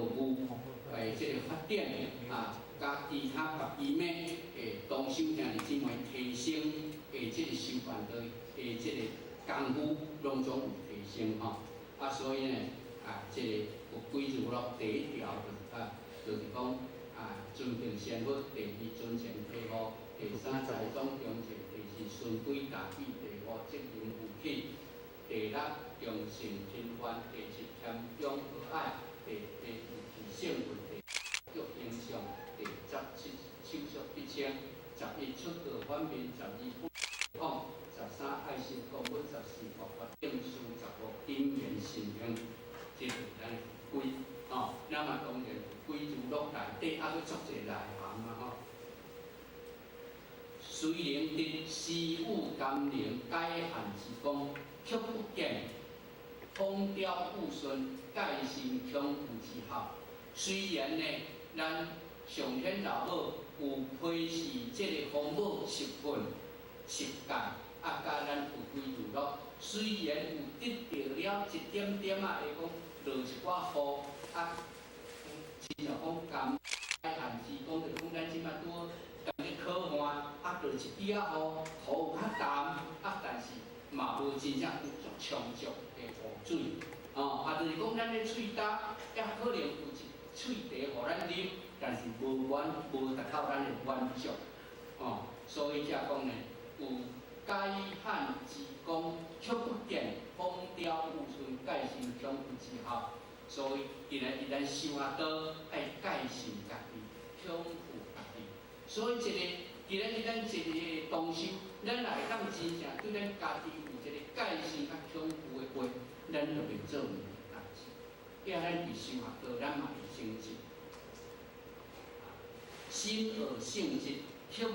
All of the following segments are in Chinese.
务即个发展啊，甲其他别医咩同修兄弟姊妹提升即个修办的即个功夫，拢总有提升吼。啊，所以呢即个有几条咯，第一条就是讲尊敬先佛，第二尊前佩服，第三财种忠诚，第四循规达矩，第五责任负起，第六重信频繁，第七谦恭和蔼，第八提性问题，育英雄，第17手续必清，11出道反面，12不放，13爱心公文，14佛法定书，15因缘信用，这是咱规哦。那么当然规矩落内底还佫足侪内涵啊吼。虽灵得施物甘宁，改汉之功，却不见风雕雾顺，盖心恐怖之好。虽然呢，咱上天老好有批示这个方法10分10戒，甲咱有规矩咯。虽然有得到了一点点会讲落一寡雨，亲像讲甘改汉之功，就讲咱即摆拄当咧考换，落一滴雨，雨有较淡，但是嘛无真正有足充足的雨水。就是讲咱咧喙焦，也可能有一喙茶互咱啉，但是无达到咱的满足。所以才讲呢，有改汉之功，却不见风雕雾顺，盖心恐怖之好。所以，既然咱修道，爱改心家己，恐怖家己。所以既然咱一个同修，咱也会当真正对咱家己有一个改心甲恐怖的话，咱就袂做呢代志。因为咱伫修道，咱嘛会精进。心而性质，却无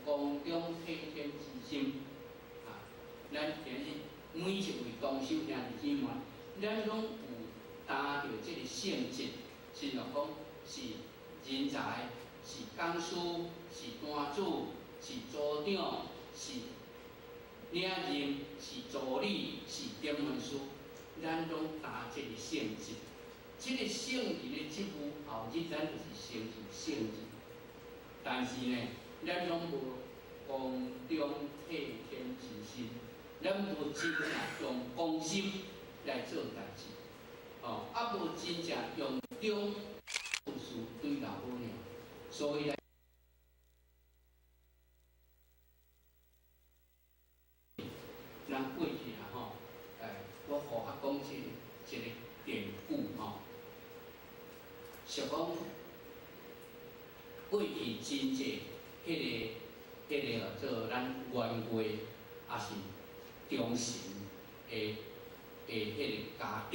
光中体天之心。咱今日每一位同修兄弟姊妹，咱拢有担着这个性质，亲像讲是人才，是讲师，是单主，是组长，是领任，是助理，是点文书，咱拢担这个性质。这个性质的职务，后日咱就是成就性质。但是呢，咱拢无光中体天之心，咱无真正用公心来做代志，无真正用中事对老母娘，所以呢，咱过去我互较讲一个典故是讲。过去真济迄个做咱元会也是中神的迄个家丁，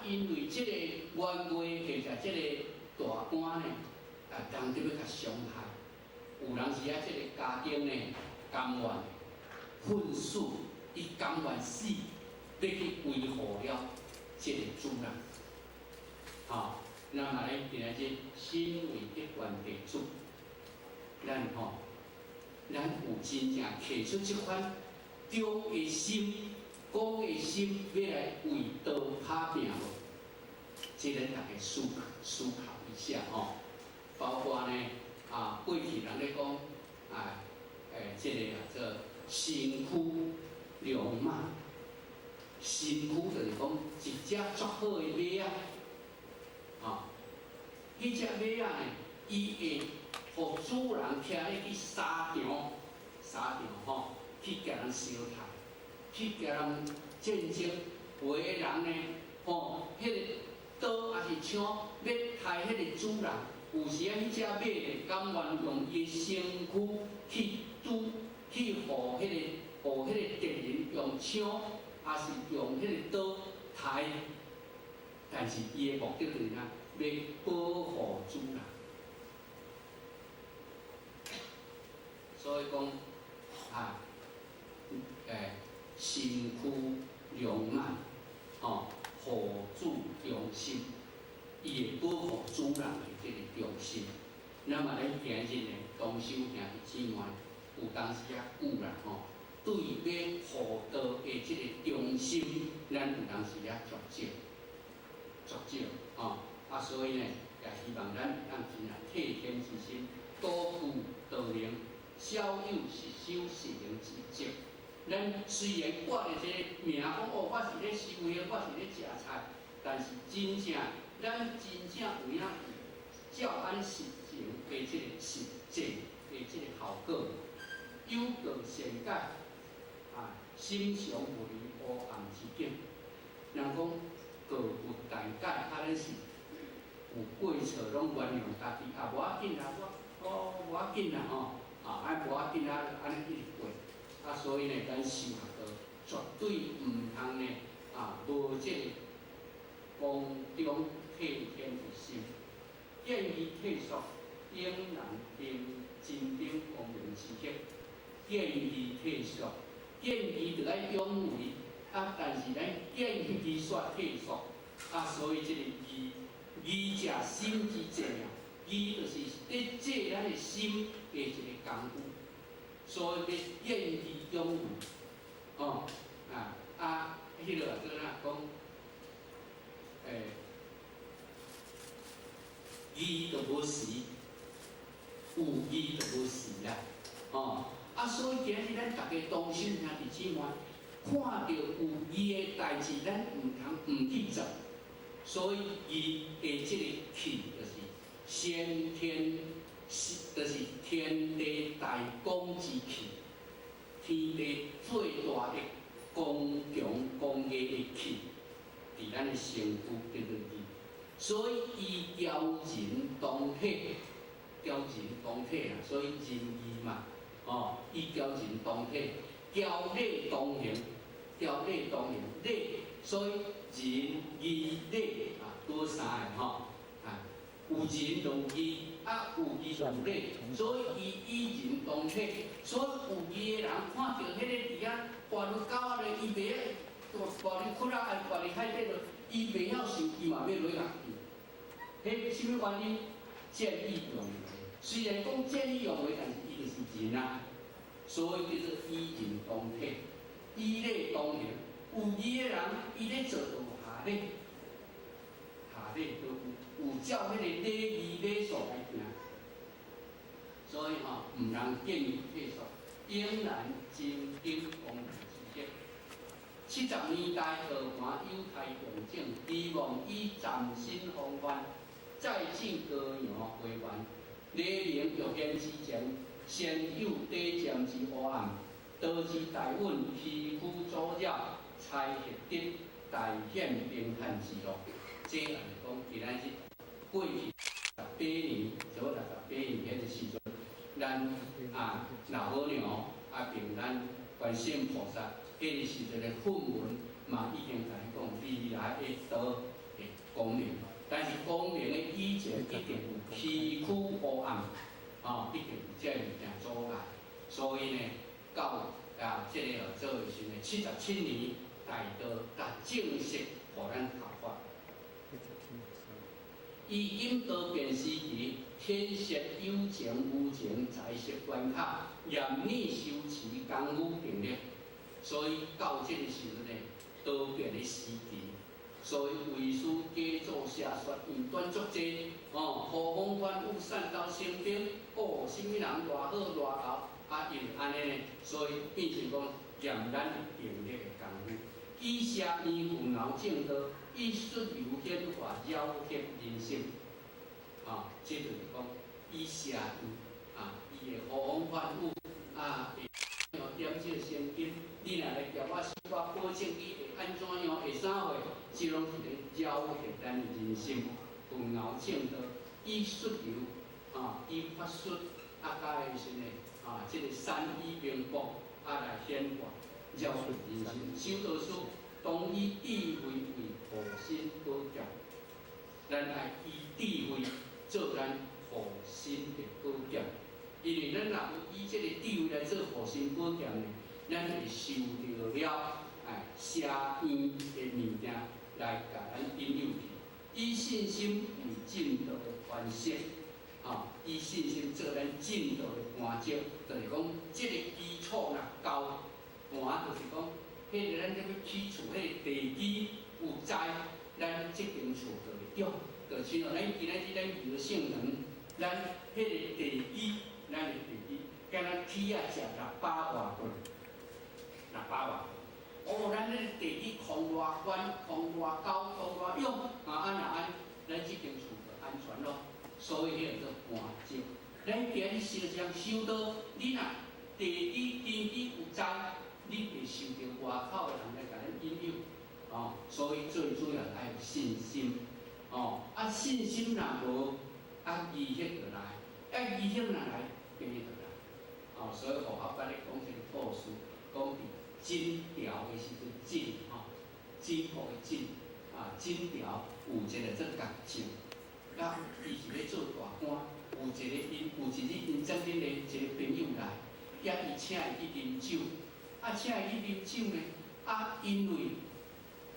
因为即个元会或者即个大官呢，人就要甲伤害，有人是即个家丁呢，甘愿愤世，伊甘愿死，要去维护了即个主人，那么咧，今仔日身为一员地主，咱有真正摕出即款忠的心、公的心，要来为道打拼无？这咱大家思考一下包括呢过去人咧讲这个做身躯良马，身躯就是讲一只足好的马迄只马呢，伊会互主人听咧去沙场去甲人相杀，去甲人战争。有的人呢，迄个刀也是枪要杀迄个主人，有时迄只马呢，甘愿用伊的身躯去互迄个敌人用枪，还是用迄个刀杀。但是伊的目的就是要保护主人，所以讲身躯良马，护主忠心，伊会保护主人的这个忠心。那么咱今日呢，同修兄弟姊妹有当时久啦对要护道的这个忠心，咱有当时逐渐少所以呢，也希望咱能真啊替天之心，多具道灵，少有实修实行之责。咱虽然挂的这个名讲哦，我是咧修行，我是咧食菜，但是真正咱真正有影照按实行的这个实践的这个效果，有道善解心常不离黑暗之境。人讲过不但解，咱是有过错拢原谅家己，无要紧啦，无要紧啦无要紧啦，安尼一直过。所以呢，咱修学道绝对唔通呢无这个公中替天之心，见义退缩，应然定真正光明之德。见义退缩，见义就爱勇为但是咱见义说退缩所以这个义者心之正啊，义就是咧借咱的心的一个功夫。所以要见义勇为迄个做哪讲义就无时，有义就无时啦所以今日咱大家同心兄弟姊妹，看到有义的代志，咱唔通唔去做。所以义的这个气，就是先天，就是天地大公之气，天地最大的公强公义的气，伫咱的身躯叫做义。所以义调人同体，调人同体所以仁义嘛。义调人同体，调礼同行，调礼同行，礼，所以仁义礼多三个有仁就有义，有义就有礼，所以以仁同体。所以有义的人看到迄个伫遐跋入狗仔伊袂跋入窟仔，跋入海底伊袂晓受，伊嘛要落下去。迄什么原因？见义勇为。虽然讲见义勇为，但是伊就是仁所以叫做以仁同体，以礼同行。有义的人，伊咧做就有下礼，下礼就有照迄个礼仪礼数来行。所以唔通见义退缩，应然精进光明之德。70年代学盘有态用正，希望以崭新风范，再进高阳回原。礼明欲显之前，先有底渐之黑暗，导致大运欺负阻扰，才获得大显平汉之路。这也是讲，既然是过去18年，做68年迄个时阵，咱老母娘并咱观世音菩萨迄个时阵的训文嘛，已经甲你讲未来的道会光明。但是光明的以前一定有崎岖黑暗一定有这物件阻碍。所以呢，到这个做的时呢，77年大道甲正式互咱合法。以引导辨时期，天色有情无情，财色关卡，严厉修持功夫并列。所以到这个时阵呢，道变的时期。所以为师加做写说，用断足济何方反武善道成兵什么人偌好偌牛因安尼呢？所以变成讲严咱并列的功夫，以写依附脑正道，以术有显化，扰合人心这就是讲以写伊的何方反武点这个现金，你若来叫我保证你会安怎样，会啥货，这拢是咧扰合咱的人心，混淆正道，以术流以法术加的是呢这个善意明博来显化，扰合人心。修道师当以智慧为护身宝剑，咱爱以智慧做咱护身的宝剑。因为咱若有以这个智慧来做护身宝剑呢，咱会受到了邪异的物件来甲咱引诱去。以信心为进道的关键以信心做咱进道的关键，就是讲这个基础若够盘，就是讲迄个咱要起厝，迄个地基有在，咱即间厝就会用，就像咱今仔日咱有性能，咱迄个地基，咱的地基，敢若铁啊食600外吨，600外。哦，咱迄个地基控偌悬、控偌高、控偌勇，安，咱即间厝就安全咯。所以迄个做搬石，咱今日烧香收到，你若地基有灾，你会受到外口的人来甲咱引诱。所以最主要爱有信心。信心若无，疑惑就来，疑惑若来，病就来。所以学校捌咧讲一个故事，讲伫金条的时阵，金铺的金，金条有一个做角镜，伊是要做大官，有一日因证恁的一个朋友来，伊请伊去啉酒，请伊去啉酒呢，因为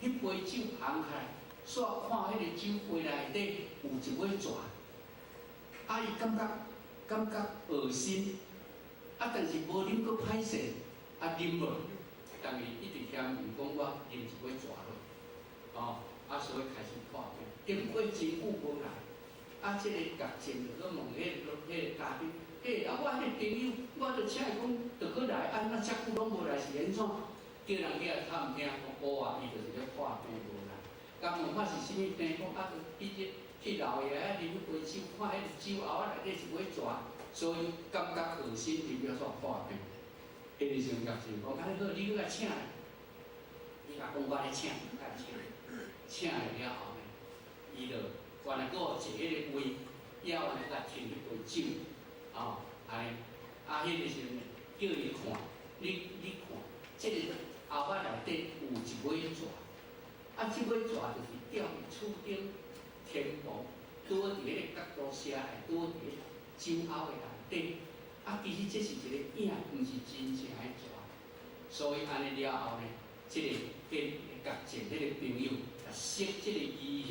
迄杯酒烘开来，煞看迄个酒杯内底有一尾蛇，伊感觉恶心，但是无啉阁歹势，啉无，但是一直嫌伊讲我啉一尾蛇落，所以开始破病，结果真久无来，即个角镜就去问迄个嘉宾，我迄个朋友，我就请伊讲，就搁来，那遮久拢无来是安怎？叫人去探听，伊就是咧破病无来。敢问我是啥物病？讲去老爷啉一杯酒，看迄个酒喉内底一尾蛇，所以感觉恶心，就叫做破病。迄个时阵角镜讲，好，你搁来请来。伊甲讲我咧请，请来了后呢，伊就原来搁有坐迄个位，以后呢甲摕一杯酒，安尼，迄个时阵叫伊看，你看，即个后仔内底有一尾蛇，即尾蛇就是吊伫厝顶天棚，拄伫迄个角度写来，拄伫酒喉的内底，其实这是一个影，毋是真正的蛇，所以安尼了后呢，即个甲前迄个朋友，识即个医学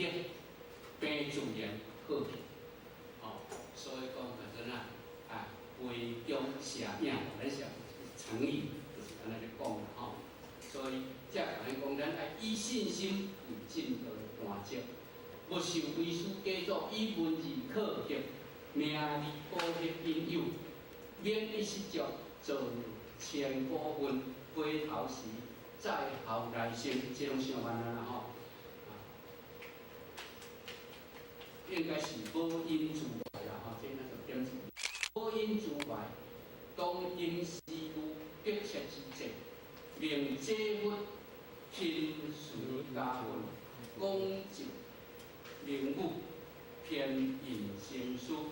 病自然好去，所以讲就怎杯中写影，咱是成语，就是安尼咧讲啦所以才甲咱讲，咱爱以信心为进道的磐石，不受为师家族，以文字可学，名利保险引诱，免一失足，做千古恨，回头时再后来生，这种上万啦应该是无因自外啦这那就点子，无因自外，当因师父决切之际。令这物亲随家文，讲就名物，偏引先书，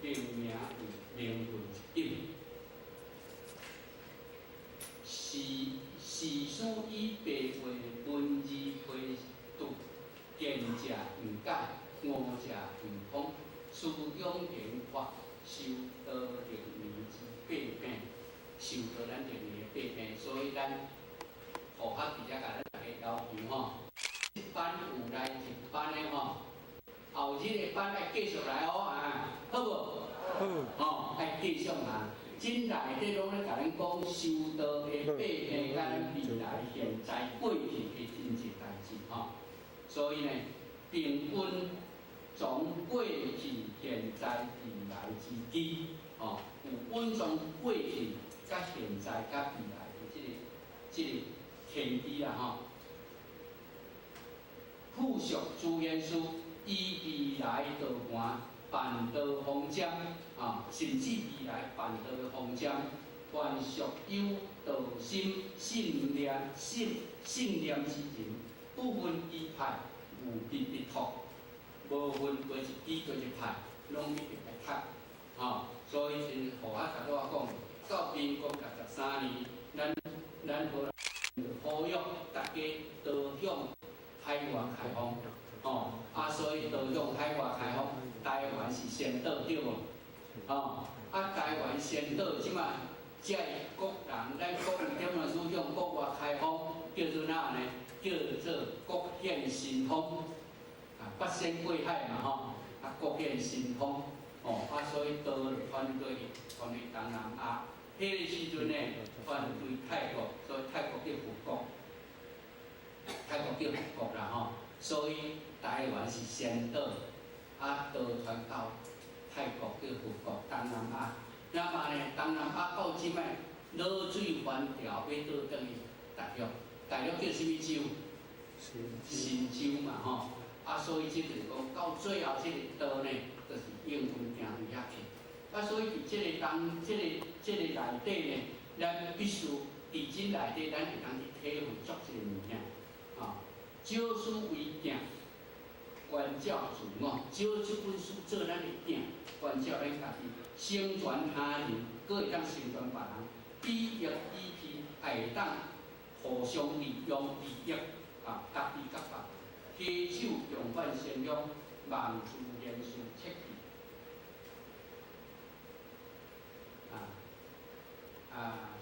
命名为名文一史书以白话文字推读，见者毋解，误者毋通，思用言法，修道定名之百病。受到咱定义的百病，所以咱学校伫遮甲咱大家要求一班有来一班的后日的班爱继续来好无？好。爱继续来。真内底拢咧甲咱讲受到的百病，甲咱未来、现在、过去的真实代志所以呢，平均从过去、现在、未来之基有稳从过去。甲现在、甲未来的即个天机附属资源书以未来道盘办道方针甚至未来办道的方针，凡属有道心、信念之人，不分依派，无必一托，无分过一支过一派，拢一定来读所以真学校甲我讲。到民国63年，咱呼吁大家道向海外开放，所以道向海外开放，台湾是先岛对无？台湾先岛即摆才会国人，咱国语点样思想国外开放，叫做哪呢？叫做国现神通，八仙过海嘛国现神通，所以道传过去，传去东南亚。迄个时阵呢，反对泰国，所以泰国叫复国，啦所以台湾是先倒，啊倒传到泰国叫佛国东南亚。那么呢，东南亚到即摆落水环潮要倒转去大陆，大陆叫什么洲？新洲嘛吼。啊，所以即就是讲到最后即个岛呢，就是应运行伫遐去。啊，所以伫即个内底呢，咱必须伫即内底，咱会当去体会足侪物件。啊，少书为镜，关照自我。少即本书做咱的镜，关照咱家己，成全他人，佫会当成全别人。以益以批，会当互相利用利益啊，家己甲别人。携手共患善良，万事言事切记。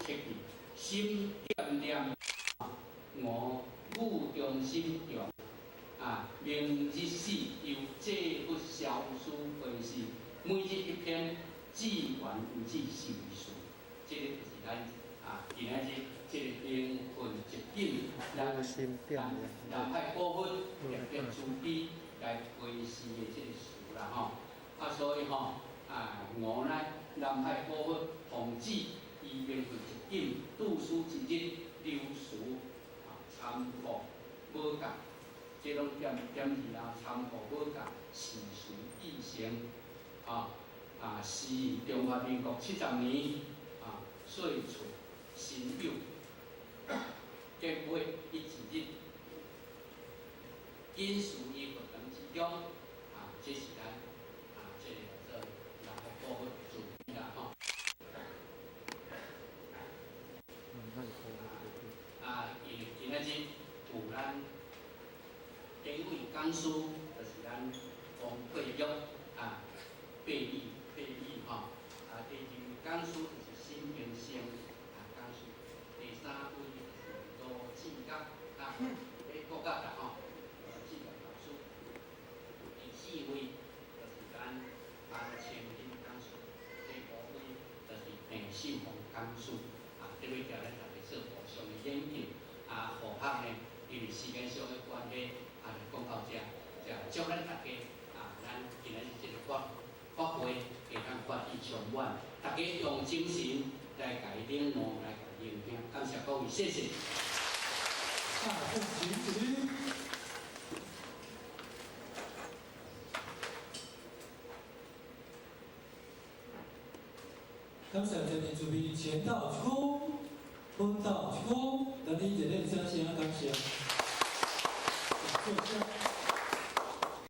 切记，心念念，我语中心中。明日死，又借不消书为事。每日一篇，志愿有志是为事。这个就是咱今仔日这个灵魂一紧，咱派部分特别注意来维持的这个事啦吼。所以我呢，南派部分同志伊灵魂一紧，读书一日，留书参考无共。这拢点字啦，参考无共，时事议成是中华民国70年岁出辛酉结尾1日，因属于活动之中这是咱这个做南海部分注意啦吼。今仔日有咱第一位讲师，就是咱王佩玉佩玉吼。第二位讲师就是辛平生讲师。第三位就是罗志刚国家啦吼，罗志刚老师。第四位就是咱潘千金讲师。第五位就是郑信宏讲师。这位条咱大家做互相的演评互拍呢，因为时间上的关系，就讲到这，祝咱大家咱今仔日这个发挥会当发挥充满，大家用精神来甲伊领悟，来甲伊聆听，感谢各位，谢谢。大众请起。感谢这边准备前导鞠躬，本导